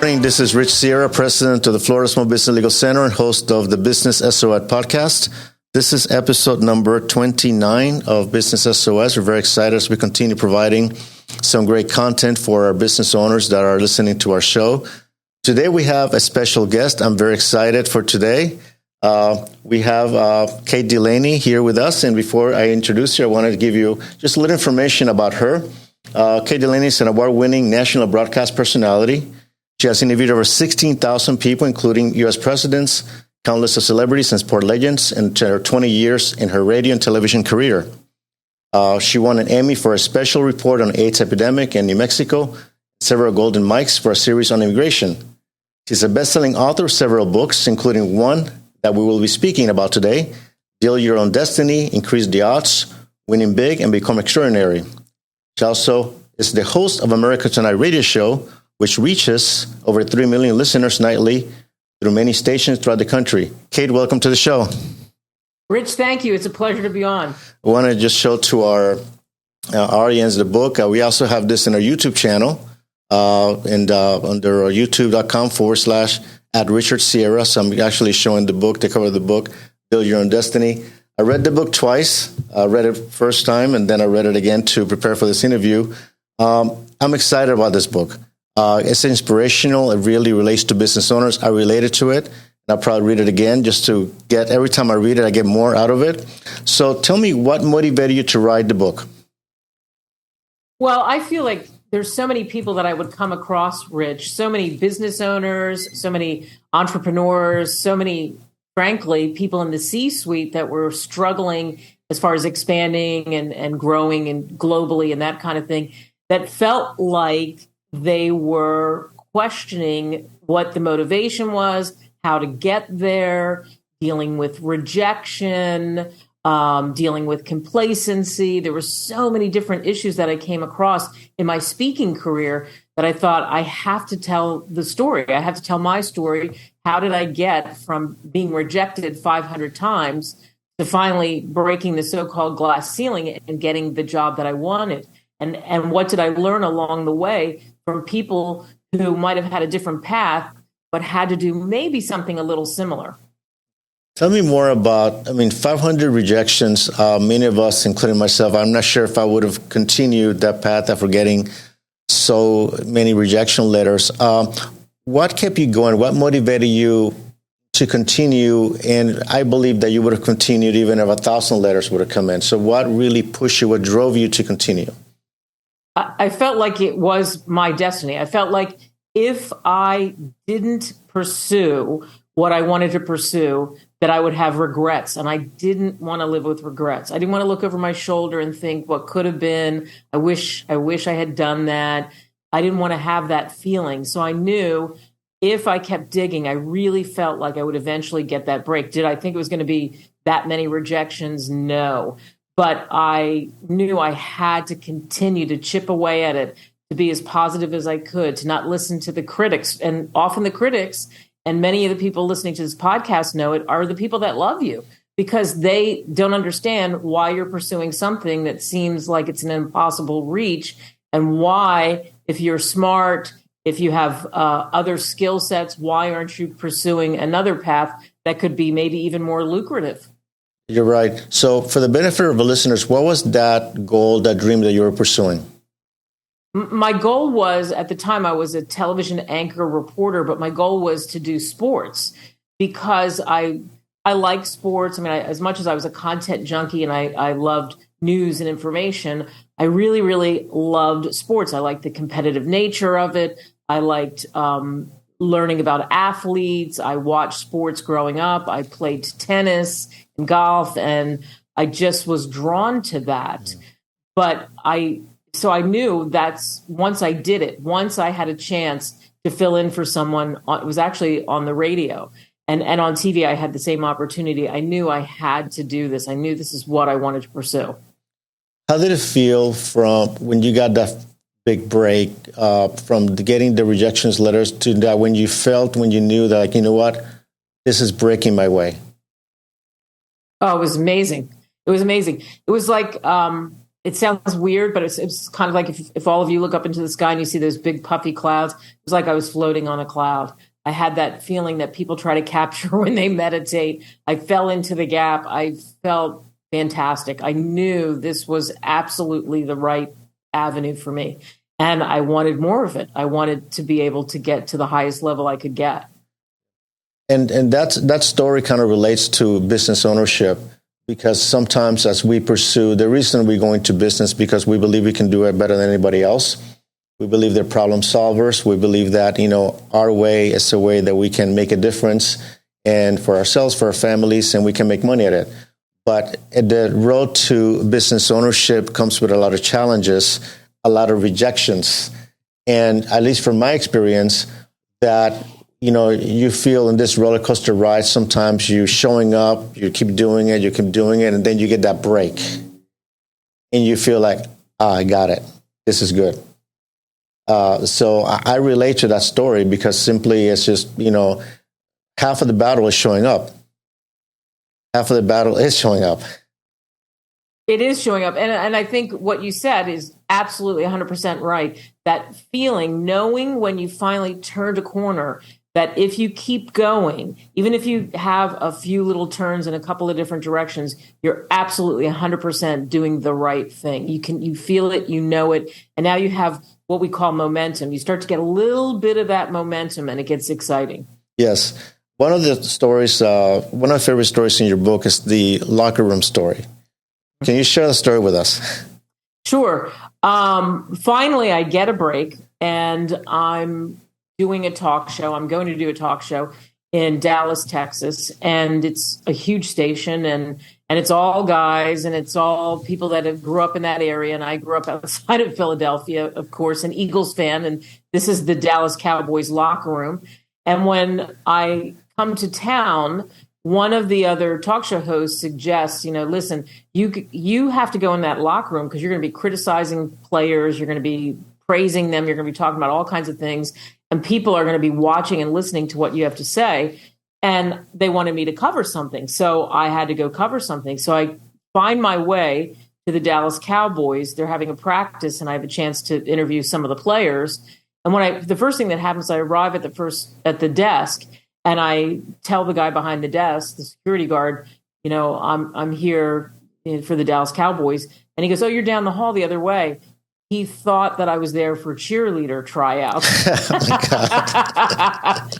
morning. This is Rich Sierra, president of the Florida Small Business Legal Center and host of the Business SOS podcast. This is episode number 29 of Business SOS. We're very excited as we continue providing some great content for our business owners that are listening to our show. Today we have a special guest. I'm very excited for today. We have Kate Delaney here with us. And before I introduce her, I wanted to give you just a little information about her. Kate Delaney is an award-winning national broadcast personality. She has interviewed over 16,000 people, including U.S. presidents, countless of celebrities and sport legends, and her 20 years in her radio and television career. She won an Emmy for a special report on AIDS epidemic in New Mexico, several Golden Mics for a series on immigration. She's a best-selling author of several books, including one that we will be speaking about today, Deal Your Own Destiny, Increase the Odds, Winning Big, and Become Extraordinary. She also is the host of America Tonight radio show, which reaches over 3 million listeners nightly through many stations throughout the country. Kate, welcome to the show. Rich, thank you. It's a pleasure to be on. I want to just show to our audience the book. We also have this in our YouTube channel and under youtube.com/@RichardSierra. So I'm actually showing the book, the cover of the book, Build Your Own Destiny. I read the book twice. I read it first time, and then I read it again to prepare for this interview. I'm excited about this book. It's inspirational. It really relates to business owners. I related to it. And I'll probably read it again just to get, every time I read it, I get more out of it. So tell me, what motivated you to write the book? Well, I feel like there's so many people that I would come across, Rich, so many business owners, so many entrepreneurs, so many, frankly, people in the C-suite that were struggling as far as expanding and growing and globally and that kind of thing, that felt like they were questioning what the motivation was, how to get there, dealing with rejection, dealing with complacency. There were so many different issues that I came across in my speaking career that I thought, I have to tell the story. I have to tell my story. How did I get from being rejected 500 times to finally breaking the so-called glass ceiling and getting the job that I wanted? And what did I learn along the way from people who might have had a different path, but had to do maybe something a little similar? Tell me more about, 500 rejections. Many of us, including myself, I'm not sure if I would have continued that path after getting so many rejection letters. What kept you going? What motivated you to continue? And I believe that you would have continued even if 1,000 letters would have come in. So what really pushed you? What drove you to continue? I felt like it was my destiny. I felt like if I didn't pursue what I wanted to pursue, that I would have regrets. And I didn't want to live with regrets. I didn't want to look over my shoulder and think what could have been. I wish I had done that. I didn't want to have that feeling. So I knew if I kept digging, I really felt like I would eventually get that break. Did I think it was going to be that many rejections? No. But I knew I had to continue to chip away at it, to be as positive as I could, to not listen to the critics. And often the critics, and many of the people listening to this podcast know it, are the people that love you because they don't understand why you're pursuing something that seems like it's an impossible reach, and why, if you're smart, if you have other skill sets, why aren't you pursuing another path that could be maybe even more lucrative? You're right. So for the benefit of the listeners, what was that goal, that dream that you were pursuing? My goal was, at the time, I was a television anchor reporter, but my goal was to do sports because I like sports. As much as I was a content junkie and I loved news and information, I really, really loved sports. I liked the competitive nature of it. I liked learning about athletes. I watched sports growing up. I played tennis and golf, and I just was drawn to that. But I knew that's, once I did it, once I had a chance to fill in for someone, it was actually on the radio and on TV, I had the same opportunity. I knew I had to do this. I knew this is what I wanted to pursue. How did it feel from when you got that big break, from getting the rejections letters to that, when you knew that, like, you know what, this is breaking my way? Oh, it was amazing. It was amazing. It was like, it sounds weird, but it's kind of like if all of you look up into the sky and you see those big puffy clouds, it was like I was floating on a cloud. I had that feeling that people try to capture when they meditate. I fell into the gap. I felt fantastic. I knew this was absolutely the right avenue for me. And I wanted more of it. I wanted to be able to get to the highest level I could get. And that story kind of relates to business ownership, because sometimes as we pursue, the reason we go into business because we believe we can do it better than anybody else. We believe they're problem solvers. We believe that, our way is a way that we can make a difference, and for ourselves, for our families, and we can make money at it. But the road to business ownership comes with a lot of challenges, a lot of rejections. And at least from my experience, that, you feel in this roller coaster ride, sometimes you're showing up, you keep doing it, and then you get that break. And you feel like, I got it. This is good. So I relate to that story because simply it's just, half of the battle is showing up. Half of the battle is showing up. It is showing up. And I think what you said is absolutely 100% right. That feeling, knowing when you finally turned a corner, that if you keep going, even if you have a few little turns in a couple of different directions, you're absolutely 100% doing the right thing. You feel it, you know it, and now you have what we call momentum. You start to get a little bit of that momentum, and it gets exciting. Yes. One of the stories, one of my favorite stories in your book is the locker room story. Can you share the story with us? Sure. Finally, I get a break, and I'm doing a talk show. I'm going to do a talk show in Dallas, Texas, and it's a huge station, and it's all guys, and it's all people that have grew up in that area. And I grew up outside of Philadelphia, of course, an Eagles fan, and this is the Dallas Cowboys locker room. And when I come to town, one of the other talk show hosts suggests, listen, you have to go in that locker room because you're going to be criticizing players, you're going to be praising them, you're going to be talking about all kinds of things, and people are going to be watching and listening to what you have to say. And they wanted me to cover something, so I had to go cover something. So I find my way to the Dallas Cowboys. They're having a practice, and I have a chance to interview some of the players. And the first thing that happens, I arrive at the desk, and I tell the guy behind the desk, the security guard, I'm here for the Dallas Cowboys. And he goes, "Oh, you're down the hall the other way." He thought that I was there for cheerleader tryouts.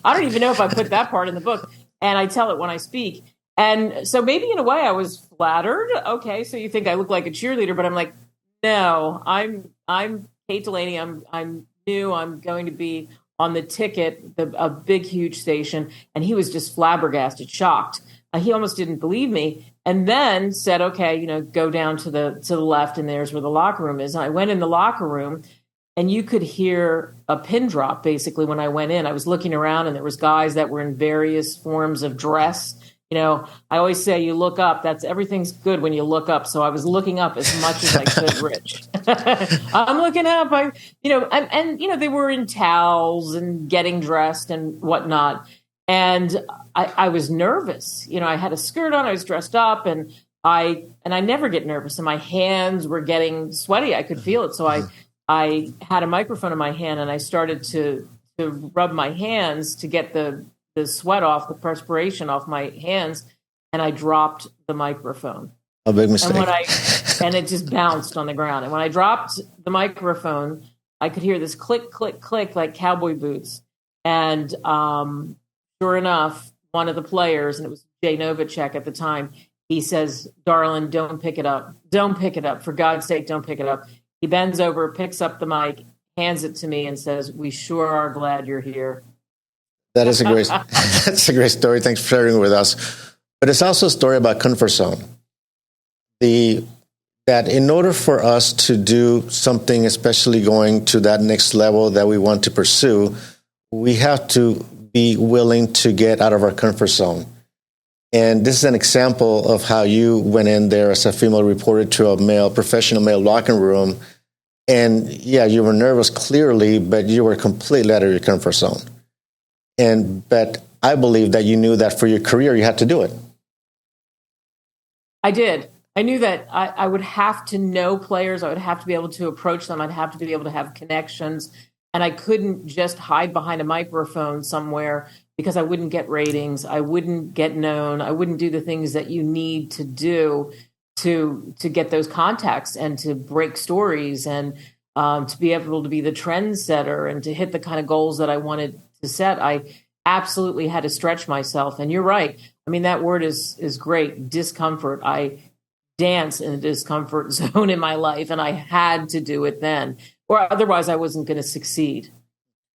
I don't even know if I put that part in the book. And I tell it when I speak. And so maybe in a way I was flattered. Okay, so you think I look like a cheerleader, but I'm like, no, I'm Kate Delaney. I'm new. I'm going to be on the ticket, a big, huge station. And he was just flabbergasted, shocked. He almost didn't believe me, and then said, "Okay, go down to the left, and there's where the locker room is." And I went in the locker room, and you could hear a pin drop. Basically, when I went in, I was looking around, and there was guys that were in various forms of dress. I always say you look up. Everything's good when you look up. So I was looking up as much as I could, Rich. I'm looking up. They were in towels and getting dressed and whatnot. And I was nervous. I had a skirt on. I was dressed up, and I never get nervous. And my hands were getting sweaty. I could feel it. So I had a microphone in my hand, and I started to rub my hands to get the sweat off, the perspiration off my hands, and I dropped the microphone. A big mistake. And it just bounced on the ground. And when I dropped the microphone, I could hear this click, click, click, like cowboy boots. And sure enough, one of the players, and it was Jay Novacek at the time, he says, "Darling, don't pick it up. Don't pick it up. For God's sake, don't pick it up." He bends over, picks up the mic, hands it to me, and says, "We sure are glad you're here." That's a great story. Thanks for sharing it with us. But it's also a story about comfort zone. That in order for us to do something, especially going to that next level that we want to pursue, we have to be willing to get out of our comfort zone. And this is an example of how you went in there as a female reporter to a professional male locker room. And yeah, you were nervous clearly, but you were completely out of your comfort zone. But I believe that you knew that for your career, you had to do it. I did. I knew that I would have to know players. I would have to be able to approach them. I'd have to be able to have connections. And I couldn't just hide behind a microphone somewhere because I wouldn't get ratings. I wouldn't get known. I wouldn't do the things that you need to do to get those contacts and to break stories and to be able to be the trendsetter and to hit the kind of goals that I wanted to set. I absolutely had to stretch myself. And you're right. I mean, that word is great. Discomfort. I dance in a discomfort zone in my life, and I had to do it then, or otherwise I wasn't going to succeed.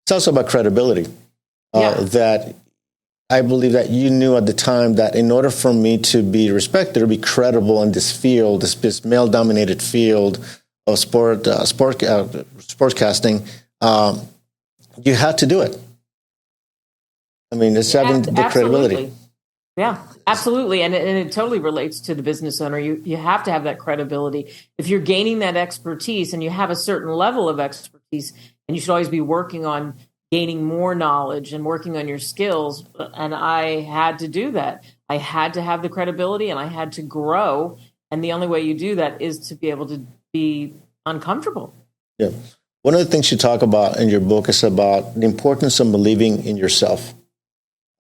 It's also about credibility. That I believe that you knew at the time that in order for me to be respected or be credible in this field, this male-dominated field of sportscasting, you had to do it. I mean, it's having the credibility. Yeah, absolutely. And it totally relates to the business owner. You have to have that credibility. If you're gaining that expertise and you have a certain level of expertise, and you should always be working on gaining more knowledge and working on your skills. And I had to do that. I had to have the credibility and I had to grow. And the only way you do that is to be able to be uncomfortable. Yeah. One of the things you talk about in your book is about the importance of believing in yourself.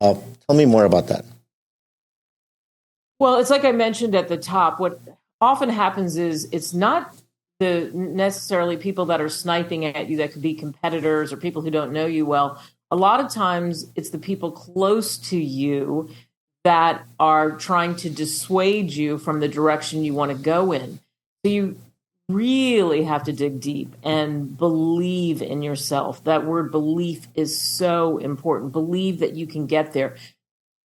Tell me more about that. Well, it's like I mentioned at the top. What often happens is it's not the necessarily people that are sniping at you that could be competitors or people who don't know you well. A lot of times it's the people close to you that are trying to dissuade you from the direction you want to go in. So you really have to dig deep and believe in yourself. That word belief is so important. Believe that you can get there.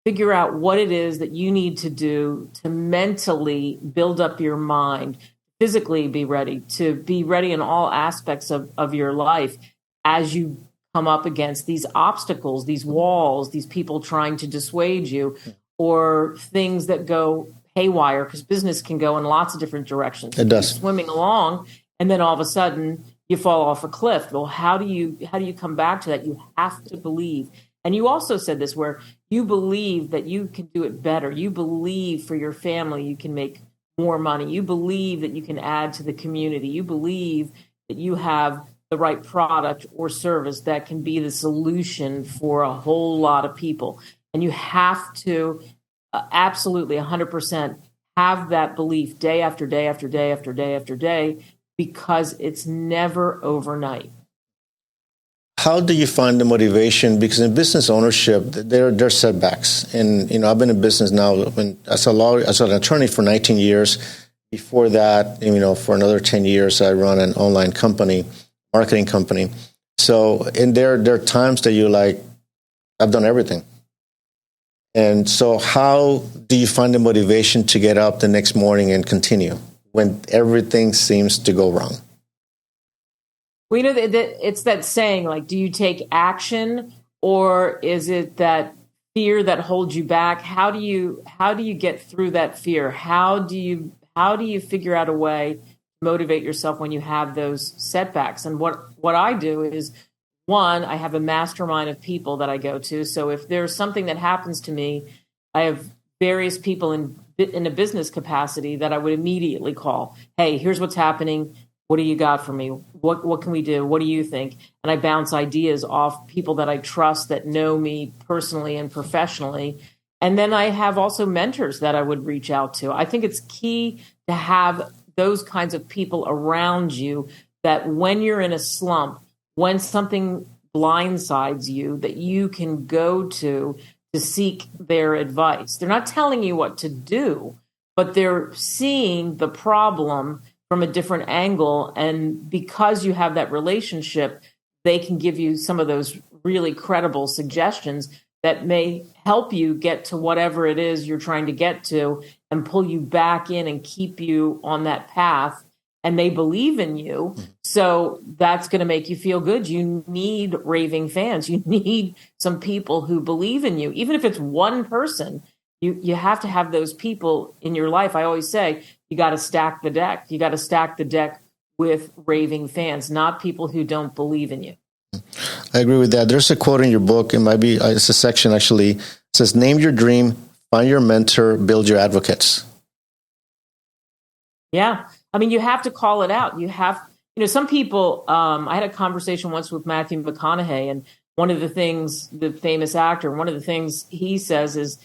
Figure out what it is that you need to do to mentally build up your mind, physically be ready, to be ready in all aspects of your life as you come up against these obstacles, these walls, these people trying to dissuade you, or things that go haywire, because business can go in lots of different directions. It does. You're swimming along, and then all of a sudden you fall off a cliff. Well, how do you come back to that? You have to believe. And you also said this, where you believe that you can do it better. You believe for your family you can make more money. You believe that you can add to the community. You believe that you have the right product or service that can be the solution for a whole lot of people. And you have to absolutely 100% have that belief day after day after day after day after day, because it's never overnight. How do you find the motivation? Because in business ownership, there are setbacks. And, I've been in business now as an attorney for 19 years. Before that, for another 10 years, I run an online company, marketing company. So, and there are times that you're like, I've done everything. And so how do you find the motivation to get up the next morning and continue when everything seems to go wrong? Well, it's that saying, like, do you take action, or is it that fear that holds you back? How do you get through that fear? How do you figure out a way to motivate yourself when you have those setbacks? And what I do is, one, I have a mastermind of people that I go to. So if there's something that happens to me, I have various people in a business capacity that I would immediately call. Hey, here's what's happening. What do you got for me? What can we do? What do you think? And I bounce ideas off people that I trust, that know me personally and professionally. And then I have also mentors that I would reach out to. I think it's key to have those kinds of people around you, that when you're in a slump, when something blindsides you, that you can go to seek their advice. They're not telling you what to do, but they're seeing the problem from a different angle. And because you have that relationship, they can give you some of those really credible suggestions that may help you get to whatever it is you're trying to get to, and pull you back in and keep you on that path. And they believe in you. So that's going to make you feel good. You need raving fans. You need some people who believe in you. Even if it's one person, you have to have those people in your life. I always say, you got to stack the deck. You got to stack the deck with raving fans, not people who don't believe in you. I agree with that. There's a quote in your book. It might be, it's a section actually. It says, name your dream, find your mentor, build your advocates. Yeah. I mean, you have to call it out. Some people, I had a conversation once with Matthew McConaughey, and one of the things, the famous actor, one of the things he says is,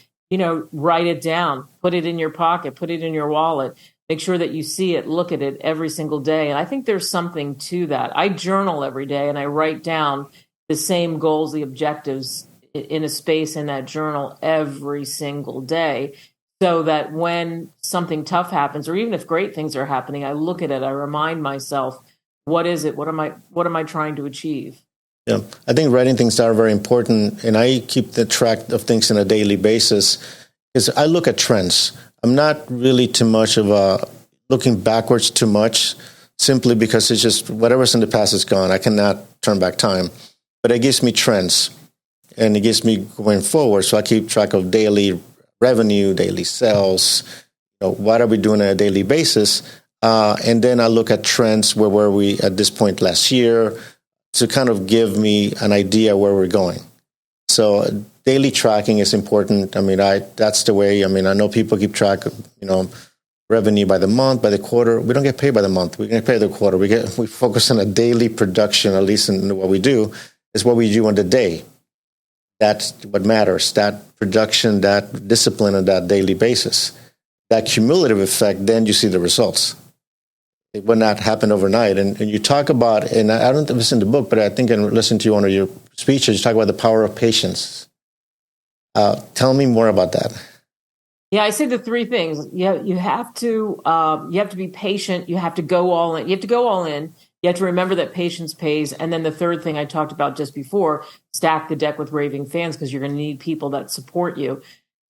write it down, put it in your pocket, put it in your wallet, make sure that you see it, look at it every single day. And I think there's something to that. I journal every day and I write down the same goals, the objectives in a space in that journal every single day, so that when something tough happens, or even if great things are happening, I look at it, I remind myself, what is it? What am I trying to achieve? Yeah, I think writing things down are very important, and I keep the track of things on a daily basis because I look at trends. I'm not really too much of a looking backwards too much, simply because it's just whatever's in the past is gone. I cannot turn back time, but it gives me trends, and it gives me going forward. So I keep track of daily revenue, daily sales. What are we doing on a daily basis? And then I look at trends. Where were we at this point last year, to kind of give me an idea where we're going. So daily tracking is important. I mean, that's the way. I mean, I know people keep track of, revenue by the month, by the quarter. We don't get paid by the month. We get paid by the quarter. We focus on a daily production, at least in what we do, is what we do on the day. That's what matters, that production, that discipline on that daily basis. That cumulative effect, then you see the results. It will not happen overnight. And you talk about, and I don't think it's in the book, but I think in listening to one of your speeches, you talk about the power of patience. Tell me more about that. Yeah, I say the three things. You have to be patient. You have to go all in. You have to go all in. You have to remember that patience pays. And then the third thing I talked about just before, stack the deck with raving fans, because you're going to need people that support you.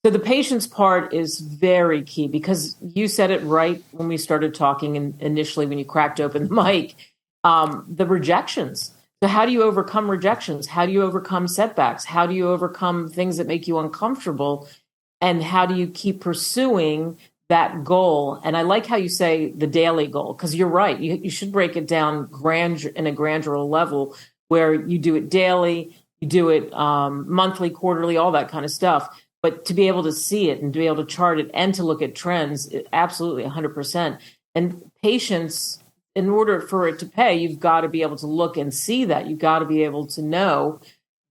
So the patience part is very key, because you said it right when we started talking, and initially when you cracked open the mic, the rejections. So how do you overcome rejections? How do you overcome setbacks? How do you overcome things that make you uncomfortable? And how do you keep pursuing that goal? And I like how you say the daily goal, because you're right. You should break it down in a granular level, where you do it daily, you do it monthly, quarterly, all that kind of stuff. But to be able to see it and to be able to chart it and to look at trends, absolutely 100%. And patience, in order for it to pay, you've got to be able to look and see that. You've got to be able to know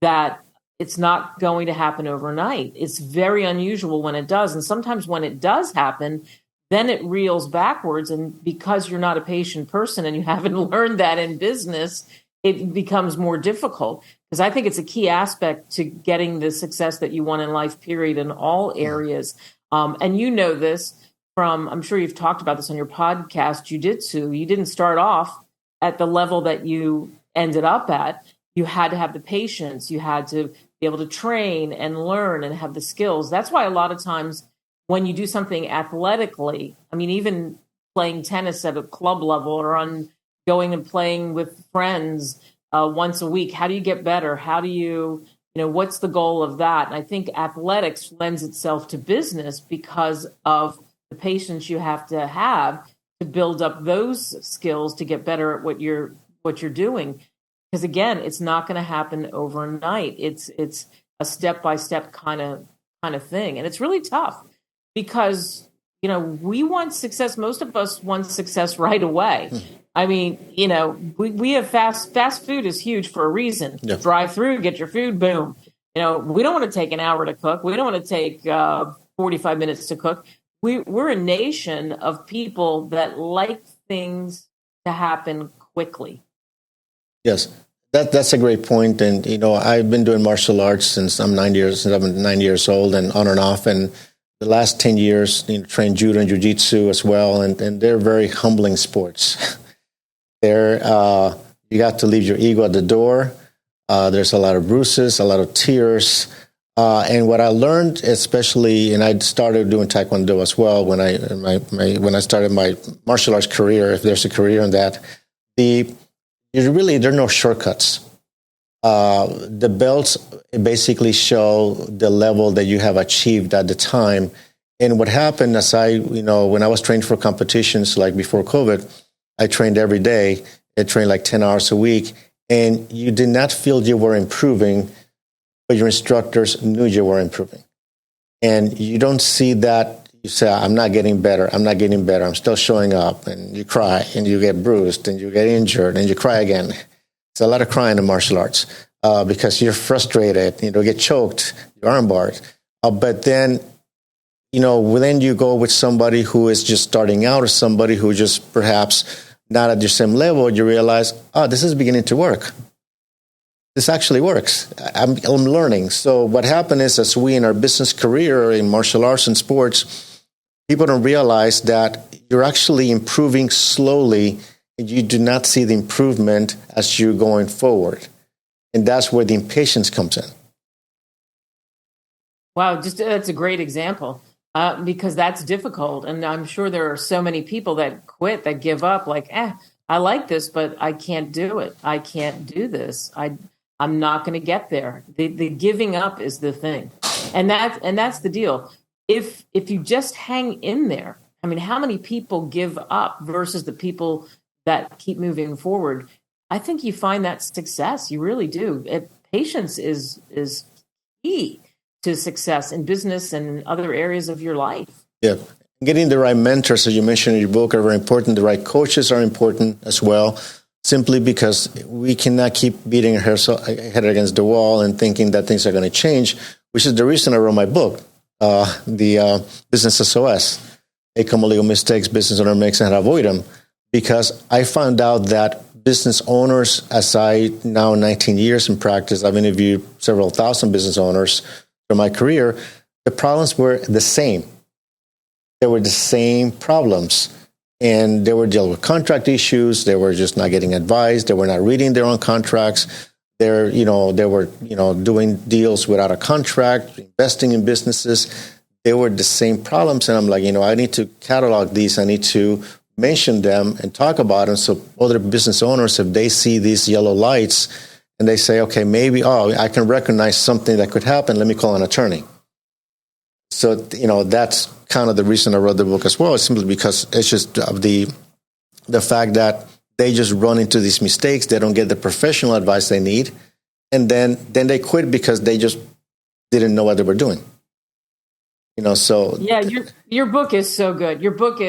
that it's not going to happen overnight. It's very unusual when it does. And sometimes when it does happen, then it reels backwards. And because you're not a patient person and you haven't learned that in business, it becomes more difficult. Because I think it's a key aspect to getting the success that you want in life, period, in all areas. And you know this from, I'm sure you've talked about this on your podcast, Jiu-Jitsu. You didn't start off at the level that you ended up at. You had to have the patience. You had to be able to train and learn and have the skills. That's why a lot of times when you do something athletically, I mean, even playing tennis at a club level, or going and playing with friends once a week, how do you get better? How do you, what's the goal of that? And I think athletics lends itself to business because of the patience you have to build up those skills to get better at what you're doing. Because again, it's not going to happen overnight. It's a step-by-step kind of thing. And it's really tough because, we want success. Most of us want success right away. I mean, we have fast food is huge for a reason. Yeah. Drive through, get your food, boom. We don't want to take an hour to cook. We don't want to take 45 minutes to cook. We're a nation of people that like things to happen quickly. Yes, that's a great point. And, I've been doing martial arts since I'm 9 years old, and on and off. And the last 10 years, trained judo and jiu-jitsu as well. And they're very humbling sports. You got to leave your ego at the door. There's a lot of bruises, a lot of tears. And what I learned, especially, and I started doing Taekwondo as well when I started my martial arts career, if there's a career in that, there are no shortcuts. The belts basically show the level that you have achieved at the time. And what happened as when I was trained for competitions, like before COVID, I trained every day. I trained like 10 hours a week. And you did not feel you were improving, but your instructors knew you were improving. And you don't see that. you say, I'm not getting better. I'm not getting better. I'm still showing up. And you cry and you get bruised and you get injured and you cry again. It's a lot of crying in martial arts because you're frustrated, get choked, your arm barred. But then, then you go with somebody who is just starting out or somebody who just perhaps not at your same level. You realize, this is beginning to work. This actually works. I'm learning. So what happened is, as we in our business career in martial arts and sports, people don't realize that you're actually improving slowly and you do not see the improvement as you're going forward. And that's where the impatience comes in. Wow, that's a great example because that's difficult. And I'm sure there are so many people that quit, that give up, like, I like this, but I can't do it. I can't do this. I'm not going to get there. The giving up is the thing. And that's the deal. If you just hang in there, I mean, how many people give up versus the people that keep moving forward? I think you find that success. You really do. Patience is key to success in business and other areas of your life. Yeah. Getting the right mentors, as you mentioned in your book, are very important. The right coaches are important as well, simply because we cannot keep beating our head against the wall and thinking that things are going to change, which is the reason I wrote my book, the Business SOS, 8 Common Legal Mistakes Business Owner Makes and How to Avoid Them, because I found out that business owners, as I now 19 years in practice, I've interviewed several thousand business owners through my career, the problems were the same. They were the same problems. And they were dealing with contract issues. They were just not getting advice. They were not reading their own contracts. They were doing deals without a contract, investing in businesses. They were the same problems. And I'm like, I need to catalog these. I need to mention them and talk about them so other business owners, if they see these yellow lights and they say, okay, maybe, I can recognize something that could happen. Let me call an attorney. So, that's kind of the reason I wrote the book as well, is simply because it's just the fact that they just run into these mistakes. They don't get the professional advice they need. And then they quit because they just didn't know what they were doing. So. Yeah, your book is so good. Your book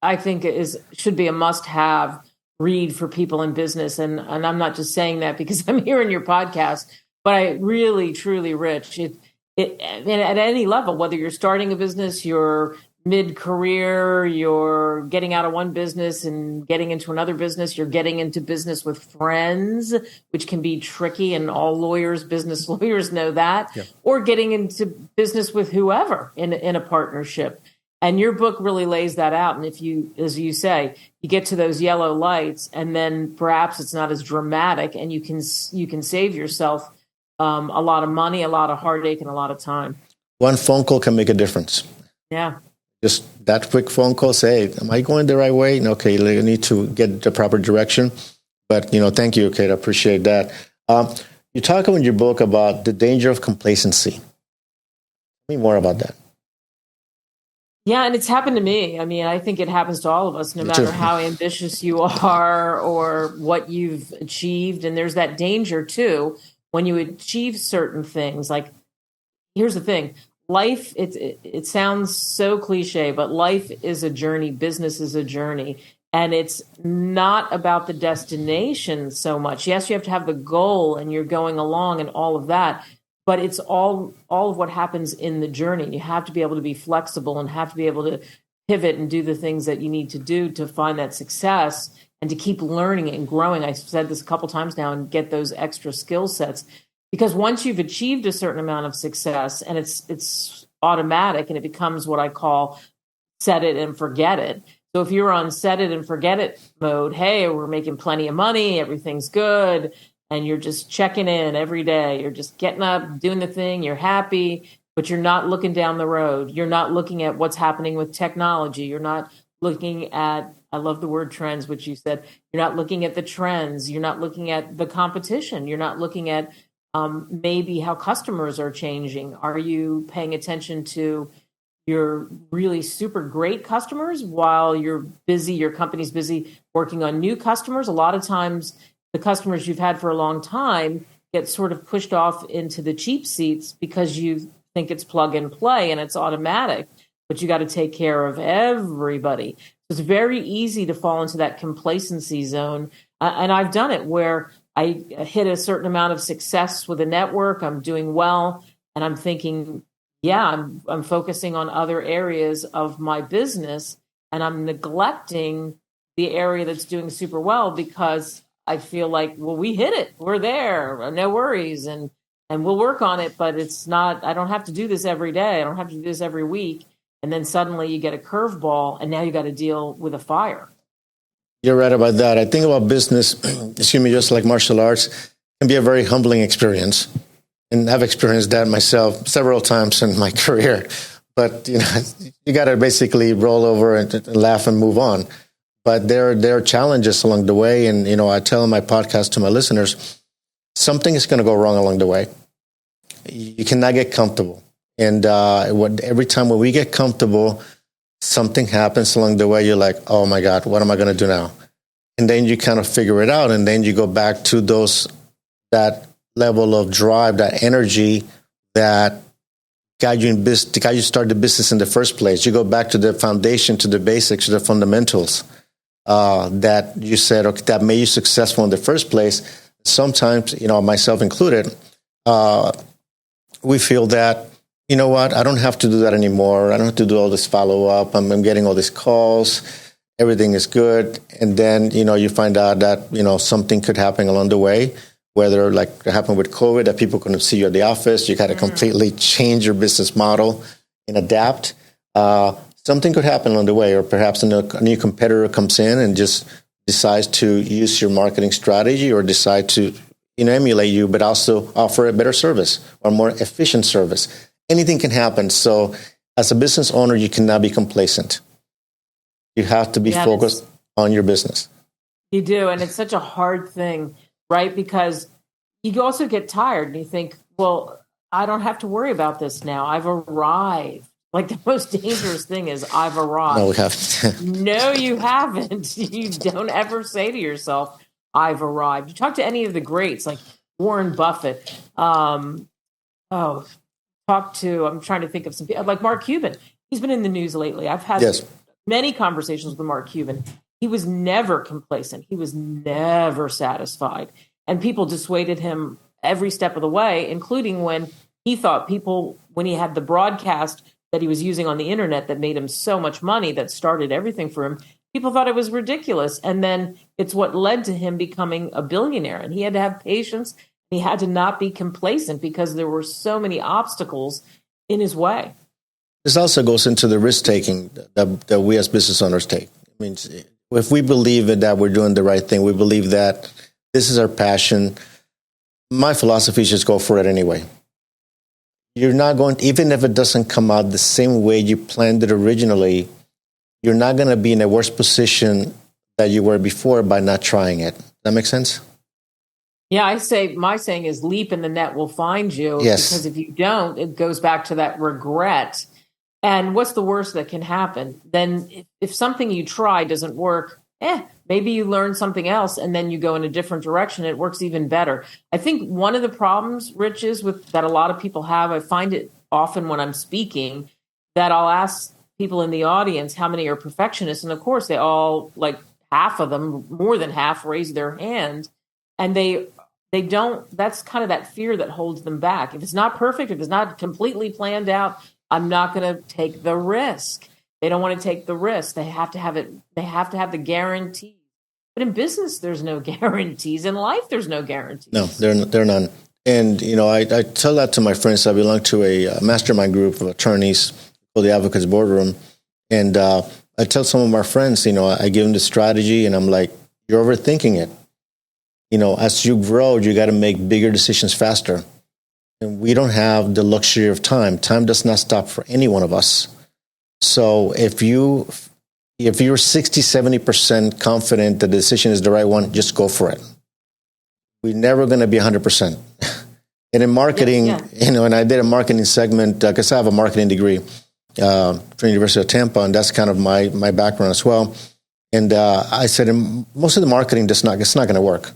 I think should be a must-have read for people in business. And I'm not just saying that because I'm hearing your podcast, but I really, truly, Rich, and at any level, whether you're starting a business, you're mid-career, you're getting out of one business and getting into another business, you're getting into business with friends, which can be tricky, and all business lawyers know that, yeah. Or getting into business with whoever in a partnership. And your book really lays that out. And if you, as you say, you get to those yellow lights, and then perhaps it's not as dramatic, and you can save yourself a lot of money, a lot of heartache, and a lot of time. One phone call can make a difference. Yeah. Just that quick phone call, say, am I going the right way? Okay, you need to get the proper direction. But, thank you, Kate. I appreciate that. You talk in your book about the danger of complacency. Tell me more about that. Yeah, and it's happened to me. I mean, I think it happens to all of us, no matter how ambitious you are or what you've achieved. And there's that danger, too, when you achieve certain things. Like, here's the thing. Life, it sounds so cliche, but life is a journey. Business is a journey. And it's not about the destination so much. Yes, you have to have the goal and you're going along and all of that. But it's all of what happens in the journey. You have to be able to be flexible and have to be able to pivot and do the things that you need to do to find that success and to keep learning and growing. I've said this a couple times now, and get those extra skill sets. Because once you've achieved a certain amount of success and it's automatic and it becomes what I call set it and forget it. So if you're on set it and forget it mode, hey, we're making plenty of money, everything's good, and you're just checking in every day. You're just getting up, doing the thing, you're happy, but you're not looking down the road. You're not looking at what's happening with technology. You're not looking at, I love the word trends, which you said, you're not looking at the trends. You're not looking at the competition. You're not looking at maybe how customers are changing. Are you paying attention to your really super great customers while you're busy, your company's busy working on new customers? A lot of times the customers you've had for a long time get sort of pushed off into the cheap seats because you think it's plug and play and it's automatic. but you got to take care of everybody. So it's very easy to fall into that complacency zone. And I've done it where I hit a certain amount of success with a network. I'm doing well. And I'm thinking, yeah, I'm focusing on other areas of my business, and I'm neglecting the area that's doing super well because I feel like, well, we hit it. We're there. No worries. And we'll work on it, but it's not, I don't have to do this every day. I don't have to do this every week. And then suddenly you get a curveball, and now you got to deal with a fire. You're right about that. I think about business, just like martial arts, can be a very humbling experience. And I've experienced that myself several times in my career. But, you got to basically roll over and laugh and move on. But there are challenges along the way. And, I tell in my podcast to my listeners, something is going to go wrong along the way. You cannot get comfortable. And every time when we get comfortable, something happens along the way. You're like, oh, my God, what am I going to do now? And then you kind of figure it out. And then you go back to that level of drive, that energy that got you start the business in the first place. You go back to the foundation, to the basics, to the fundamentals that you said, okay, that made you successful in the first place. Sometimes, myself included, we feel that, you know what, I don't have to do that anymore. I don't have to do all this follow-up. I'm getting all these calls. Everything is good. And then, you find out that, something could happen along the way. Whether like it happened with COVID, that people couldn't see you at the office, you got to completely change your business model and adapt. Something could happen along the way, or perhaps a new competitor comes in and just decides to use your marketing strategy, or decide to emulate you, but also offer a better service or more efficient service. Anything can happen. So as a business owner, you cannot be complacent. You have to be focused on your business. You do, and it's such a hard thing. Right? Because you also get tired and you think, well, I don't have to worry about this now. I've arrived. Like the most dangerous thing is I've arrived. No, we haven't. No, you haven't. You don't ever say to yourself, I've arrived. You talk to any of the greats like Warren Buffett. I'm trying to think of some people like Mark Cuban. He's been in the news lately. I've had many conversations with Mark Cuban. He was never complacent. He was never satisfied. And people dissuaded him every step of the way, including when he thought when he had the broadcast that he was using on the internet that made him so much money, that started everything for him, people thought it was ridiculous. And then it's what led to him becoming a billionaire. And he had to have patience. He had to not be complacent because there were so many obstacles in his way. This also goes into the risk-taking that we as business owners take. I mean, if we believe that we're doing the right thing, we believe that this is our passion, my philosophy is just go for it anyway. You're not going, even if it doesn't come out the same way you planned it originally, you're not going to be in a worse position that you were before by not trying it. That make sense? Yeah, my saying is leap and the net will find you. Yes. Because if you don't, it goes back to that regret. And what's the worst that can happen? Then if something you try doesn't work, maybe you learn something else and then you go in a different direction. It works even better. I think one of the problems, Rich, is that a lot of people have, I find it often when I'm speaking, that I'll ask people in the audience how many are perfectionists. And of course, they all, like half of them, more than half, raise their hand. And they don't, that's kind of that fear that holds them back. If it's not perfect, if it's not completely planned out, I'm not going to take the risk. They don't want to take the risk. They have to have it. They have to have the guarantee. But in business, there's no guarantees. In life, there's no guarantees. No, there are none. And, I tell that to my friends. I belong to a mastermind group of attorneys called the Advocates Boardroom. And I tell some of my friends, I give them the strategy and I'm like, you're overthinking it. As you grow, you got to make bigger decisions faster. And we don't have the luxury of time. Time does not stop for any one of us. So if you're 60, 70% confident that the decision is the right one, just go for it. We're never going to be 100%. And in marketing, and I did a marketing segment because I have a marketing degree from the University of Tampa, and that's kind of my background as well. And I said, most of the marketing it's not going to work.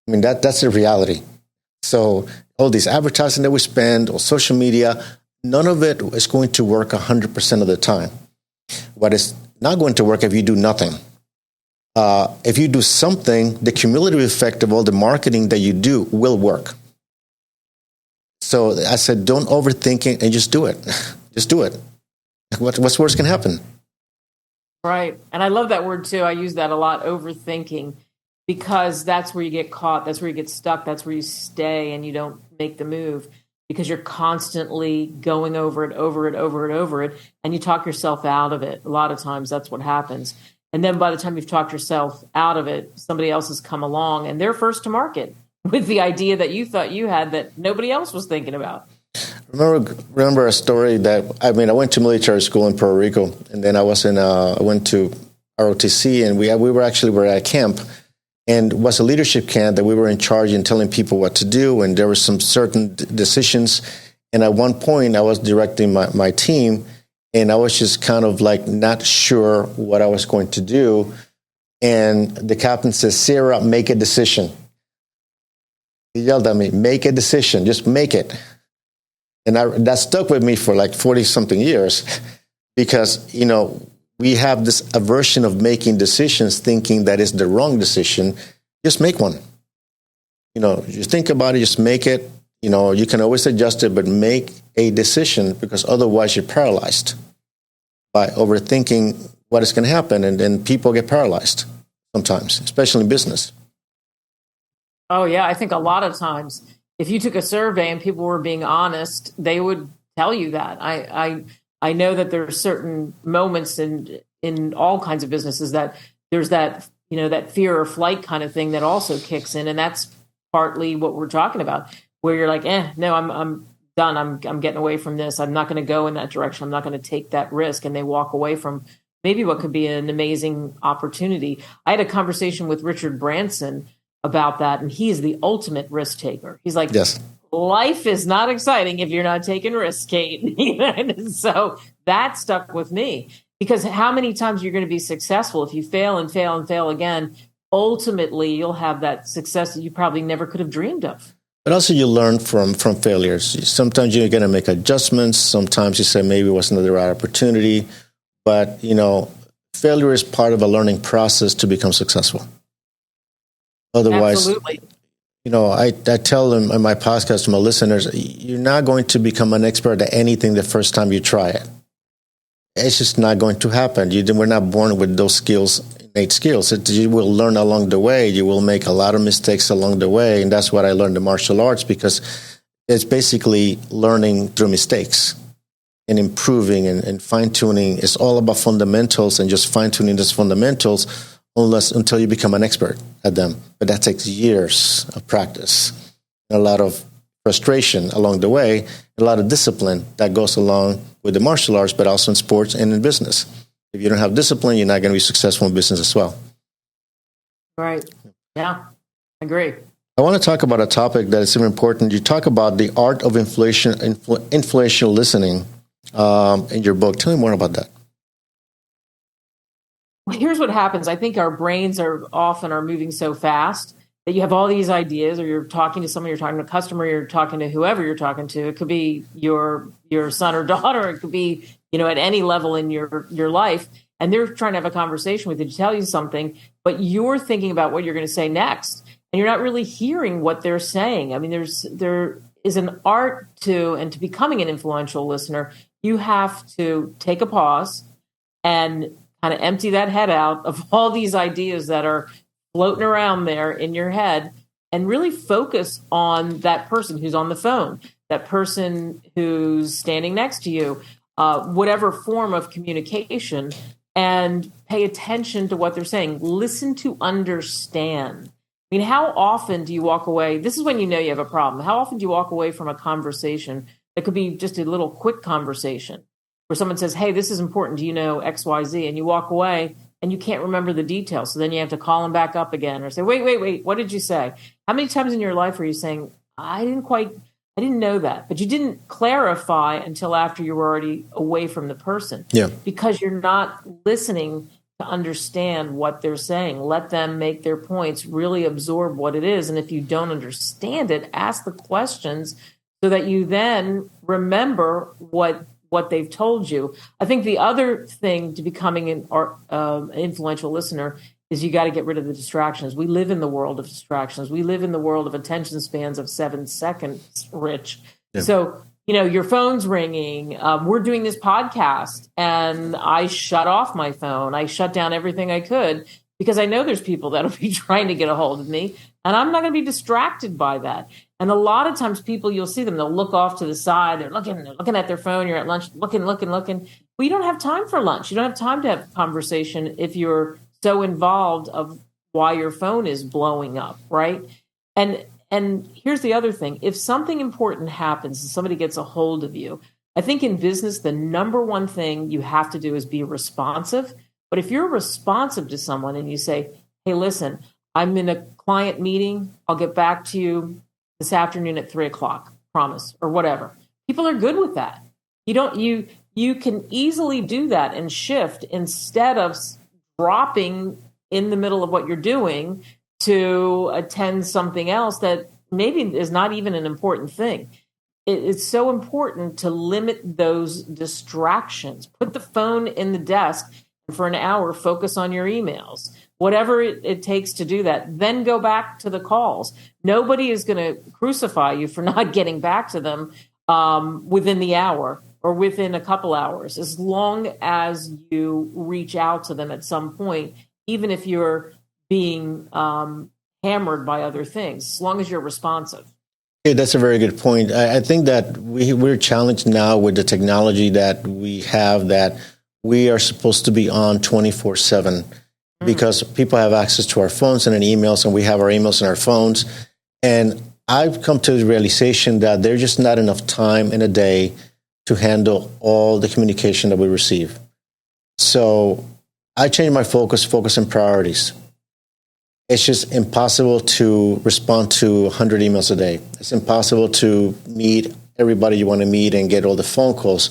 I mean, that's the reality. So all these advertising that we spend, or social media, none of it is going to work 100% of the time. What is not going to work if you do nothing. If you do something, the cumulative effect of all the marketing that you do will work. So I said, don't overthink it and just do it. Just do it. What's worse can happen? Right. And I love that word too. I use that a lot, overthinking, because that's where you get caught. That's where you get stuck. That's where you stay and you don't make the move, because you're constantly going over it. And you talk yourself out of it. A lot of times that's what happens. And then by the time you've talked yourself out of it, somebody else has come along and they're first to market with the idea that you thought you had that nobody else was thinking about. Remember a story that, I went to military school in Puerto Rico, and then I went to ROTC, and we were at a camp, and it was a leadership camp that we were in charge in telling people what to do, and there were some certain decisions. And at one point, I was directing my team, and I was just kind of like not sure what I was going to do. And the captain says, "Sarah, make a decision." He yelled at me, "Make a decision, just make it." And that stuck with me for like 40-something years, because, we have this aversion of making decisions, thinking that is the wrong decision. Just make one. You think about it, just make it. You can always adjust it, but make a decision, because otherwise you're paralyzed by overthinking what is going to happen. And then people get paralyzed sometimes, especially in business. Oh, yeah. I think a lot of times, if you took a survey and people were being honest, they would tell you that. I know that there are certain moments in all kinds of businesses that there's that, that fear or flight kind of thing that also kicks in. And that's partly what we're talking about, where you're like, no, I'm done. I'm getting away from this. I'm not going to go in that direction. I'm not going to take that risk. And they walk away from maybe what could be an amazing opportunity. I had a conversation with Richard Branson about that, and he is the ultimate risk taker. He's like, yes, life is not exciting if you're not taking risks, Kate. So that stuck with me, because how many times you're going to be successful if you fail and fail and fail again? Ultimately, you'll have that success that you probably never could have dreamed of. But also you learn from failures. Sometimes you're going to make adjustments. Sometimes you say maybe it wasn't the right opportunity. But, failure is part of a learning process to become successful. Otherwise, absolutely. I tell them in my podcast to my listeners, you're not going to become an expert at anything the first time you try it. It's just not going to happen. We're not born with those skills, innate skills. You will learn along the way. You will make a lot of mistakes along the way. And that's what I learned in martial arts, because it's basically learning through mistakes and improving and fine-tuning. It's all about fundamentals and just fine-tuning those fundamentals until you become an expert at them. But that takes years of practice, a lot of frustration along the way, a lot of discipline that goes along with the martial arts, but also in sports and in business. If you don't have discipline, you're not going to be successful in business as well. Right. Yeah, I agree. I want to talk about a topic that is super important. You talk about the art of influential listening in your book. Tell me more about that. Well, here's what happens. I think our brains are moving so fast that you have all these ideas, or you're talking to someone, you're talking to a customer, you're talking to whoever you're talking to. It could be your son or daughter. It could be, at any level in your life. And they're trying to have a conversation with you to tell you something, but you're thinking about what you're going to say next. And you're not really hearing what they're saying. I mean, there is an art to becoming an influential listener. You have to take a pause and kind of empty that head out of all these ideas that are floating around there in your head, and really focus on that person who's on the phone, that person who's standing next to you, whatever form of communication, and pay attention to what they're saying. Listen to understand. I mean, how often do you walk away? This is when you have a problem. How often do you walk away from a conversation that could be just a little quick conversation where someone says, "Hey, this is important. Do you know X, Y, Z?" And you walk away and you can't remember the details. So then you have to call them back up again or say, wait, what did you say? How many times in your life are you saying, I didn't know that, but you didn't clarify until after you were already away from the person. Yeah. Because you're not listening to understand what they're saying. Let them make their points, really absorb what it is. And if you don't understand it, ask the questions so that you then remember what they've told you. I think the other thing to becoming an influential listener is you got to get rid of the distractions. We live in the world of distractions. We live in the world of attention spans of 7 seconds, Rich. Yeah. So, your phone's ringing. We're doing this podcast, and I shut off my phone. I shut down everything I could because I know there's people that'll be trying to get a hold of me, and I'm not going to be distracted by that. And a lot of times people, you'll see them, they'll look off to the side. They're looking at their phone. You're at lunch, looking. Well, you don't have time for lunch. You don't have time to have a conversation if you're so involved of why your phone is blowing up, right? And here's the other thing. If something important happens and somebody gets a hold of you, I think in business, the number one thing you have to do is be responsive. But if you're responsive to someone and you say, hey, listen, I'm in a client meeting. I'll get back to you this afternoon at 3:00, promise, or whatever. People are good with that. You can easily do that and shift instead of dropping in the middle of what you're doing to attend something else that maybe is not even an important thing. It's so important to limit those distractions. Put the phone in the desk and for an hour, focus on your emails. Whatever it takes to do that, then go back to the calls. Nobody is going to crucify you for not getting back to them within the hour or within a couple hours, as long as you reach out to them at some point, even if you're being hammered by other things, as long as you're responsive. Yeah, that's a very good point. I think that we're challenged now with the technology that we have, that we are supposed to be on 24/7 because people have access to our phones and emails, and we have our emails in our phones. And I've come to the realization that there's just not enough time in a day to handle all the communication that we receive. So I changed my focus and priorities. It's just impossible to respond to 100 emails a day. It's impossible to meet everybody you want to meet and get all the phone calls.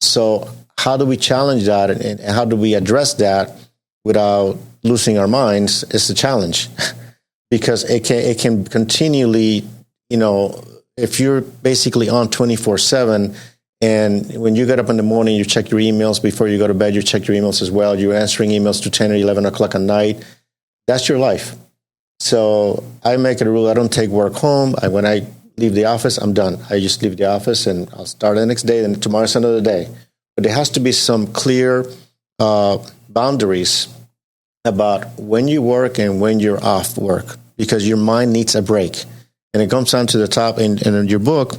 So how do we challenge that, and how do we address that without losing our minds is the challenge. Because it can continually, if you're basically on 24/7, and when you get up in the morning, you check your emails. Before you go to bed, you check your emails as well. You're answering emails to 10 or 11 o'clock at night. That's your life. So I make it a rule. I don't take work home. When I leave the office, I'm done. I just leave the office and I'll start the next day, and tomorrow's another day. But there has to be some clear boundaries about when you work and when you're off work, because your mind needs a break. And it comes down to the top in your book,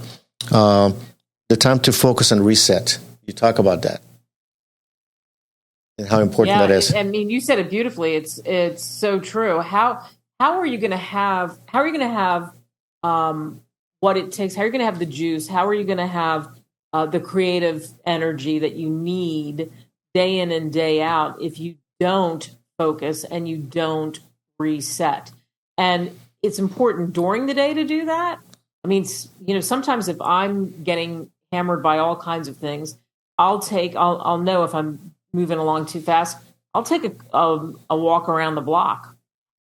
the time to focus and reset. You talk about that and how important that is. I mean, you said it beautifully. It's so true. How are you going to have what it takes? How are you going to have the juice? How are you going to have the creative energy that you need day in and day out if you don't focus and you don't reset? And it's important during the day to do that. I mean, sometimes if I'm getting hammered by all kinds of things, I'll know if I'm moving along too fast. I'll take a walk around the block.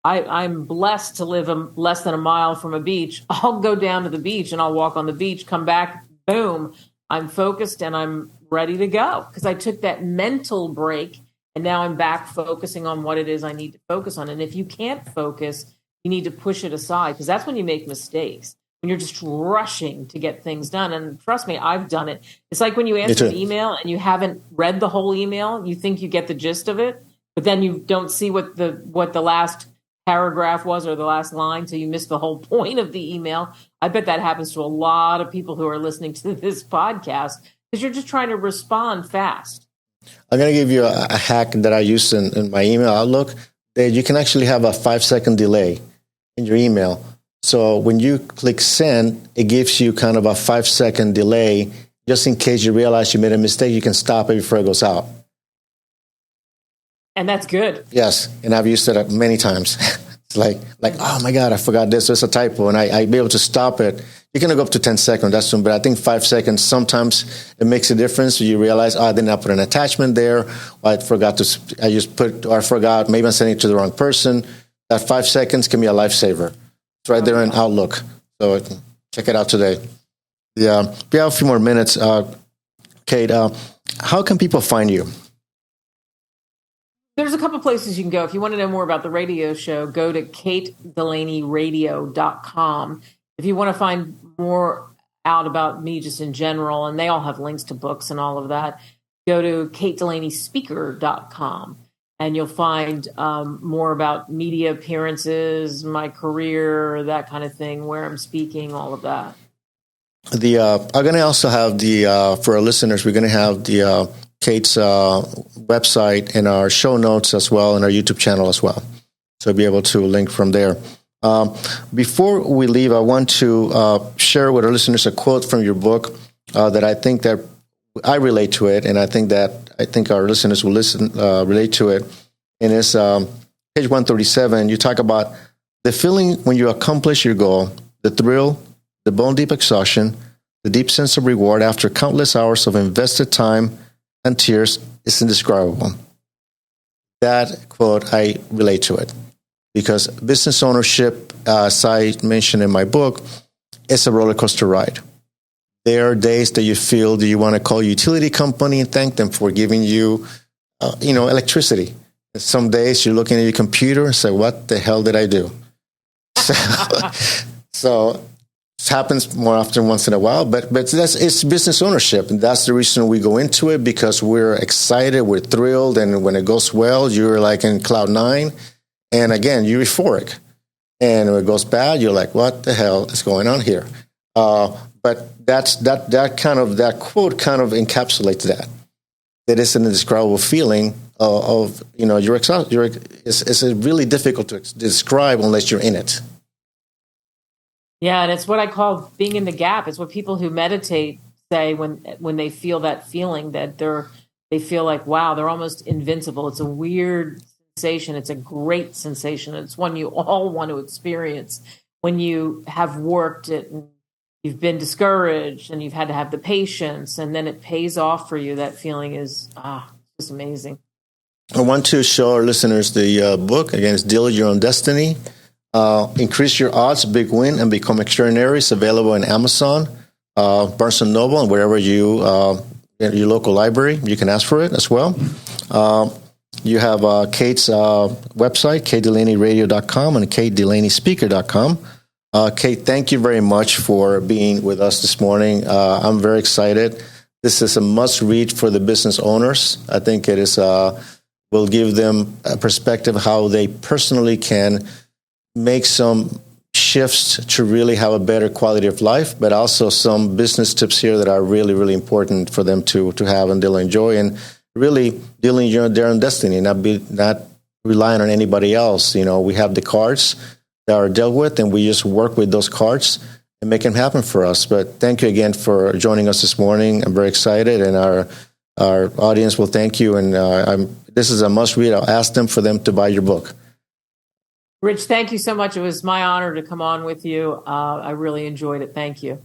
I'm blessed to live less than a mile from a beach. I'll go down to the beach and I'll walk on the beach, come back, boom, I'm focused and I'm ready to go because I took that mental break and now I'm back focusing on what it is I need to focus on. And if you can't focus, you need to push it aside, because that's when you make mistakes, when you're just rushing to get things done. And trust me, I've done it. It's like when you answer an email and you haven't read the whole email, you think you get the gist of it, but then you don't see what the last paragraph was or the last line, so you miss the whole point of the email. I bet that happens to a lot of people who are listening to this podcast because you're just trying to respond fast. I'm going to give you a hack that I use in my email Outlook, that you can actually have a 5-second delay in your email. So when you click send, it gives you kind of a 5-second delay, just in case you realize you made a mistake. You can stop it before it goes out. And that's good. Yes, and I've used it many times. It's like, oh my God, I forgot this. There's a typo, and I'd be able to stop it. You can go up to 10 seconds, that's soon, but I think 5 seconds, sometimes it makes a difference. You realize, I didn't put an attachment there, or I forgot, maybe I'm sending it to the wrong person. That 5 seconds can be a lifesaver. It's right there in Outlook. So check it out today. Yeah, we have a few more minutes. Kate, how can people find you? There's a couple places you can go. If you want to know more about the radio show, go to katedelaneyradio.com. If you want to find more out about me just in general, and they all have links to books and all of that, go to katedelaney.speaker.com. And you'll find more about media appearances, my career, that kind of thing, where I'm speaking, all of that. I'm going to also have for our listeners, we're going to have Kate's website in our show notes as well, and our YouTube channel as well. So you'll be able to link from there. Before we leave, I want to share with our listeners a quote from your book that I think that I relate to it, and I think our listeners will relate to it. And it's page 137. You talk about the feeling when you accomplish your goal, the thrill, the bone-deep exhaustion, the deep sense of reward after countless hours of invested time and tears is indescribable. That quote, I relate to it because business ownership, as I mentioned in my book, is a roller coaster ride. There are days that you feel that you want to call a utility company and thank them for giving you, electricity. And some days you're looking at your computer and say, "What the hell did I do?" So it happens more often once in a while, but it's business ownership, and that's the reason we go into it, because we're excited, we're thrilled, and when it goes well, you're like in cloud nine, and again, you're euphoric. And when it goes bad, you're like, "What the hell is going on here?" But that quote kind of encapsulates that. That is an indescribable feeling of you're exhausted. It's really difficult to describe unless you're in it. Yeah, and it's what I call being in the gap. It's what people who meditate say when they feel that feeling, that they feel like, wow, they're almost invincible. It's a weird sensation. It's a great sensation. It's one you all want to experience when you have worked it and you've been discouraged and you've had to have the patience, and then it pays off for you. That feeling is just amazing. I want to show our listeners the book. Again, it's Deal Your Own Destiny. Increase Your Odds, Big Win, and Become Extraordinary. It's available in Amazon, Barnes & Noble, and wherever your local library. You can ask for it as well. You have Kate's website, katedelaneyradio.com and katedelaney.speaker.com. Kate, thank you very much for being with us this morning. I'm very excited. This is a must-read for the business owners. I think it is will give them a perspective how they personally can make some shifts to really have a better quality of life, but also some business tips here that are really, really important for them to have and they'll enjoy, and really dealing their own destiny, not relying on anybody else. We have the cards that are dealt with, and we just work with those cards and make them happen for us. But thank you again for joining us this morning. I'm very excited, and our audience will thank you. And this is a must-read. I'll ask them for them to buy your book. Rich, thank you so much. It was my honor to come on with you. I really enjoyed it. Thank you.